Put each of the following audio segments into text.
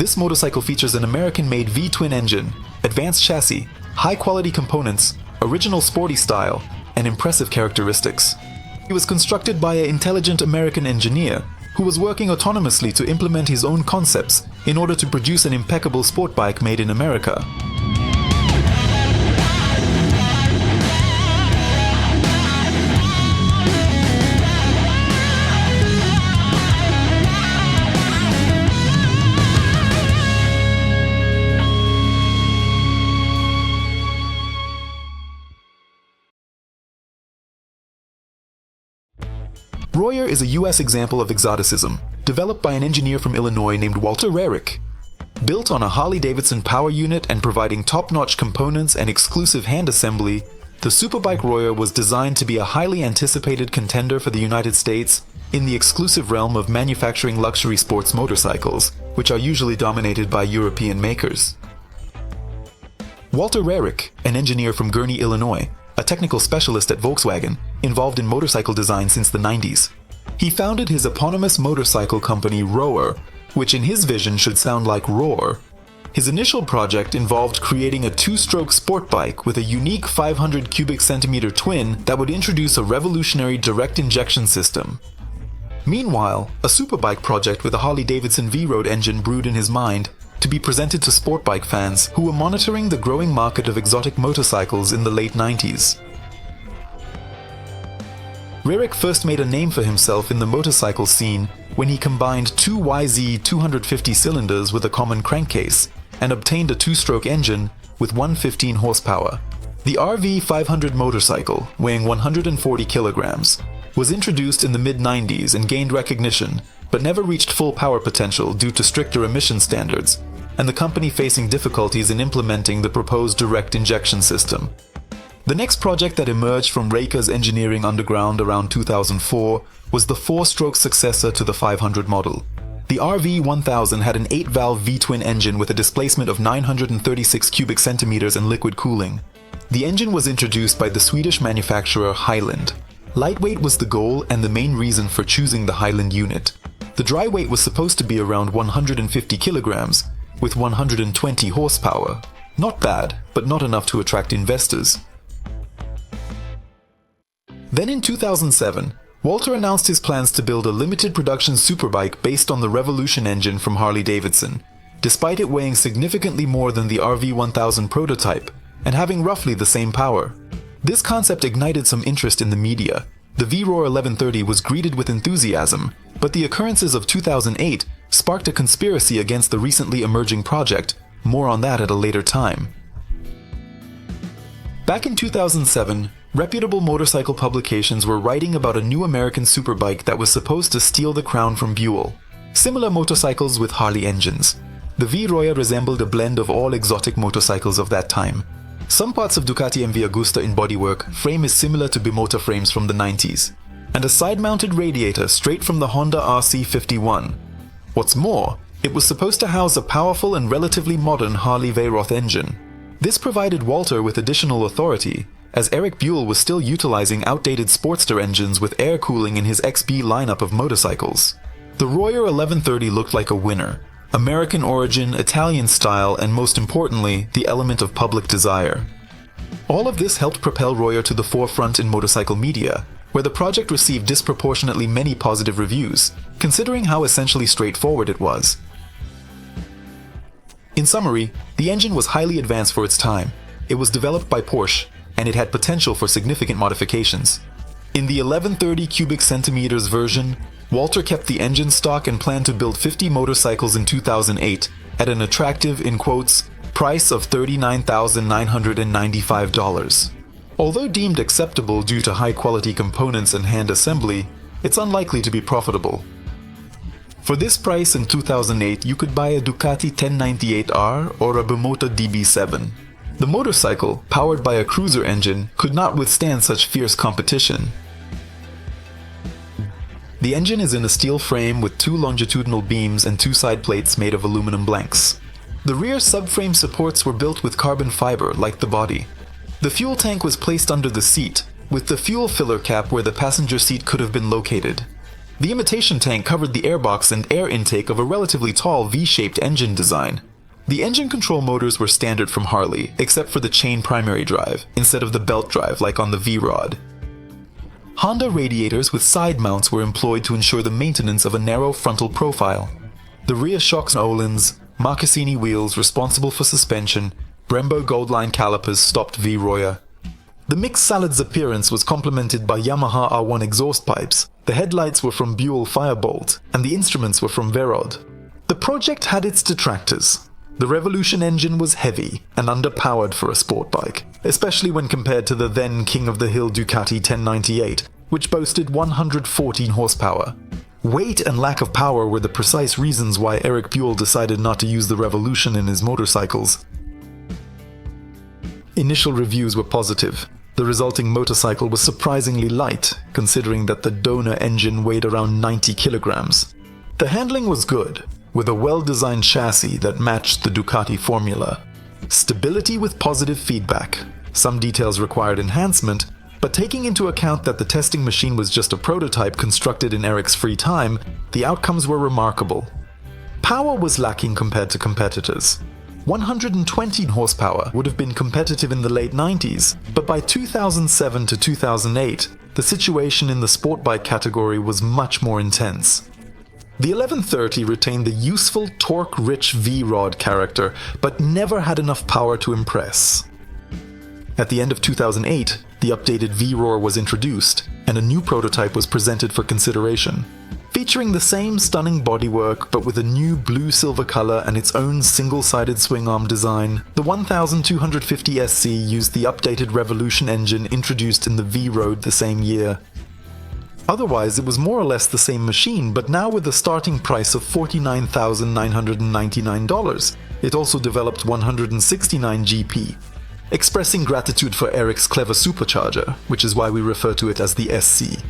This motorcycle features an American-made V-twin engine, advanced chassis, high-quality components, original sporty style, and impressive characteristics. It was constructed by an intelligent American engineer who was working autonomously to implement his own concepts in order to produce an impeccable sport bike made in America. Royer is a US example of exoticism, developed by an engineer from Illinois named Walter Rik. Built on a Harley-Davidson power unit and providing top-notch components and exclusive hand assembly, the Superbike Royer was designed to be a highly anticipated contender for the United States in the exclusive realm of manufacturing luxury sports motorcycles, which are usually dominated by European makers. Walter Rik, an engineer from Gurnee, Illinois, a technical specialist at Volkswagen, involved in motorcycle design since the 90s. He founded his eponymous motorcycle company Royer, which in his vision should sound like roar. His initial project involved creating a two-stroke sport bike with a unique 500 cubic centimeter twin that would introduce a revolutionary direct injection system. Meanwhile, a superbike project with a Harley-Davidson V-Road engine brewed in his mind to be presented to sport bike fans who were monitoring the growing market of exotic motorcycles in the late 90s. Rik first made a name for himself in the motorcycle scene when he combined two YZ 250 cylinders with a common crankcase and obtained a two-stroke engine with 115 horsepower. The RV 500 motorcycle, weighing 140 kilograms, was introduced in the mid-90s and gained recognition, but never reached full power potential due to stricter emission standards, and the company facing difficulties in implementing the proposed direct injection system. The next project that emerged from Rik's engineering underground around 2004 was the four-stroke successor to the 500 model. The RV1000 had an 8-valve V-twin engine with a displacement of 936 cubic centimeters and liquid cooling. The engine was introduced by the Swedish manufacturer Highland. Lightweight was the goal and the main reason for choosing the Highland unit. The dry weight was supposed to be around 150 kilograms, with 120 horsepower. Not bad, but not enough to attract investors. Then in 2007, Walter announced his plans to build a limited production superbike based on the Revolution engine from Harley-Davidson, despite it weighing significantly more than the RV1000 prototype and having roughly the same power. This concept ignited some interest in the media. The V-Roar 1130 was greeted with enthusiasm, but the occurrences of 2008 sparked a conspiracy against the recently emerging project. More on that at a later time. Back in 2007, reputable motorcycle publications were writing about a new American superbike that was supposed to steal the crown from Buell. Similar motorcycles with Harley engines. The V-Royer resembled a blend of all exotic motorcycles of that time. Some parts of Ducati MV Agusta in bodywork, frame is similar to Bimota frames from the 90s, and a side-mounted radiator straight from the Honda RC51. What's more, it was supposed to house a powerful and relatively modern Harley Veyroth engine. This provided Walter with additional authority, as Eric Buell was still utilizing outdated Sportster engines with air cooling in his XB lineup of motorcycles. The Royer 1130 looked like a winner. American origin, Italian style, and most importantly, the element of public desire. All of this helped propel Royer to the forefront in motorcycle media, where the project received disproportionately many positive reviews, considering how essentially straightforward it was. In summary, the engine was highly advanced for its time. It was developed by Porsche, and it had potential for significant modifications. In the 1130 cubic centimeters version, Walter kept the engine stock and planned to build 50 motorcycles in 2008 at an attractive, in quotes, price of $39,995. Although deemed acceptable due to high-quality components and hand assembly, it's unlikely to be profitable. For this price in 2008, you could buy a Ducati 1098R or a Bimota DB7. The motorcycle, powered by a cruiser engine, could not withstand such fierce competition. The engine is in a steel frame with 2 longitudinal beams and 2 side plates made of aluminum blanks. The rear subframe supports were built with carbon fiber, like the body. The fuel tank was placed under the seat, with the fuel filler cap where the passenger seat could have been located. The imitation tank covered the airbox and air intake of a relatively tall V-shaped engine design. The engine control motors were standard from Harley, except for the chain primary drive, instead of the belt drive like on the V-Rod. Honda radiators with side mounts were employed to ensure the maintenance of a narrow frontal profile. The rear shocks and Öhlins, Marcassini wheels responsible for suspension, Brembo Goldline calipers stopped V-Royer. The mixed salad's appearance was complemented by Yamaha R1 exhaust pipes, the headlights were from Buell Firebolt, and the instruments were from Verod. The project had its detractors. The Revolution engine was heavy and underpowered for a sport bike, especially when compared to the then king of the hill Ducati 1098, which boasted 114 horsepower. Weight and lack of power were the precise reasons why Eric Buell decided not to use the Revolution in his motorcycles. Initial reviews were positive. The resulting motorcycle was surprisingly light, considering that the donor engine weighed around 90 kilograms. The handling was good, with a well-designed chassis that matched the Ducati formula. Stability with positive feedback. Some details required enhancement, but taking into account that the testing machine was just a prototype constructed in Eric's free time, the outcomes were remarkable. Power was lacking compared to competitors. 120 horsepower would have been competitive in the late 90s, but by 2007 to 2008, the situation in the sport bike category was much more intense. The 1130 retained the useful, torque-rich V-Rod character, but never had enough power to impress. At the end of 2008, the updated V-Roar was introduced, and a new prototype was presented for consideration. Featuring the same stunning bodywork, but with a new blue-silver color and its own single-sided swing arm design, the 1250 SC used the updated Revolution engine introduced in the V-Road the same year. Otherwise, it was more or less the same machine, but now with a starting price of $49,999. It also developed 169 GP, expressing gratitude for Eric's clever supercharger, which is why we refer to it as the SC.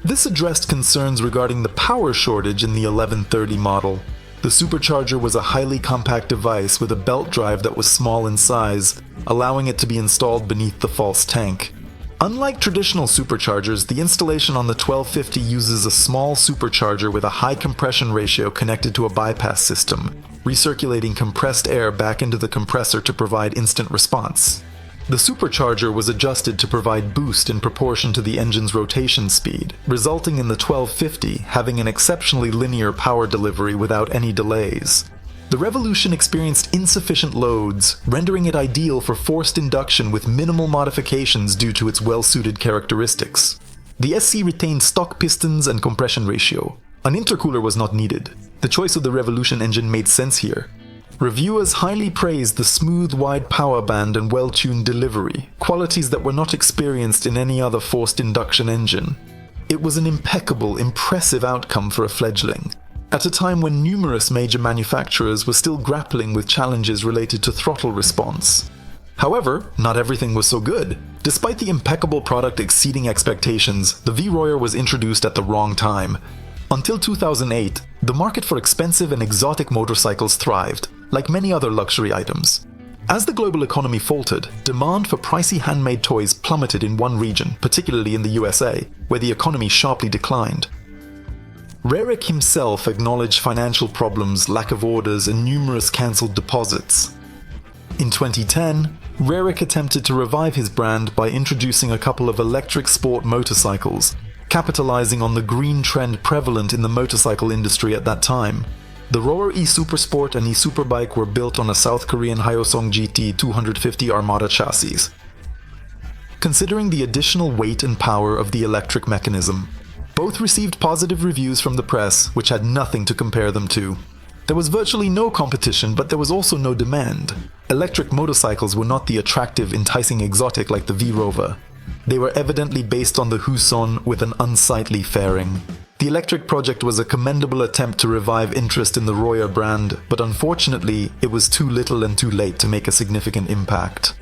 This addressed concerns regarding the power shortage in the 1130 model. The supercharger was a highly compact device with a belt drive that was small in size, allowing it to be installed beneath the false tank. Unlike traditional superchargers, the installation on the 1250 uses a small supercharger with a high compression ratio connected to a bypass system, recirculating compressed air back into the compressor to provide instant response. The supercharger was adjusted to provide boost in proportion to the engine's rotation speed, resulting in the 1250 having an exceptionally linear power delivery without any delays. The Revolution experienced insufficient loads, rendering it ideal for forced induction with minimal modifications due to its well-suited characteristics. The SC retained stock pistons and compression ratio. An intercooler was not needed. The choice of the Revolution engine made sense here. Reviewers highly praised the smooth, wide power band and well-tuned delivery, qualities that were not experienced in any other forced induction engine. It was an impeccable, impressive outcome for a fledgling, at a time when numerous major manufacturers were still grappling with challenges related to throttle response. However, not everything was so good. Despite the impeccable product exceeding expectations, the V-Royer was introduced at the wrong time. Until 2008, the market for expensive and exotic motorcycles thrived, like many other luxury items. As the global economy faltered, demand for pricey handmade toys plummeted in one region, particularly in the USA, where the economy sharply declined. Rik himself acknowledged financial problems, lack of orders, and numerous cancelled deposits. In 2010, Rik attempted to revive his brand by introducing a couple of electric sport motorcycles, capitalizing on the green trend prevalent in the motorcycle industry at that time. The Rower e-Supersport and e-Superbike were built on a South Korean Hyosung GT 250 Armada chassis. Considering the additional weight and power of the electric mechanism, both received positive reviews from the press, which had nothing to compare them to. There was virtually no competition, but there was also no demand. Electric motorcycles were not the attractive, enticing exotic like the V-Rover. They were evidently based on the Huson with an unsightly fairing. The electric project was a commendable attempt to revive interest in the Royer brand, but unfortunately, it was too little and too late to make a significant impact.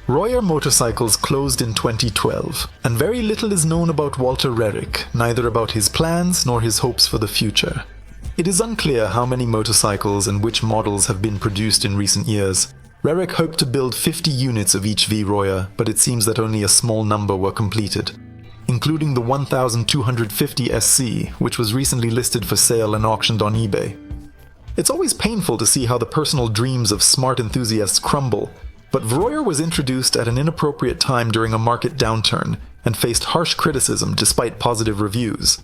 Royer Motorcycles closed in 2012, and very little is known about Walter Rik, neither about his plans nor his hopes for the future. It is unclear how many motorcycles and which models have been produced in recent years. Rik hoped to build 50 units of each V-Royer, but it seems that only a small number were completed. including the 1250 SC, which was recently listed for sale and auctioned on eBay. It's always painful to see how the personal dreams of smart enthusiasts crumble, but Vroyer was introduced at an inappropriate time during a market downturn and faced harsh criticism despite positive reviews.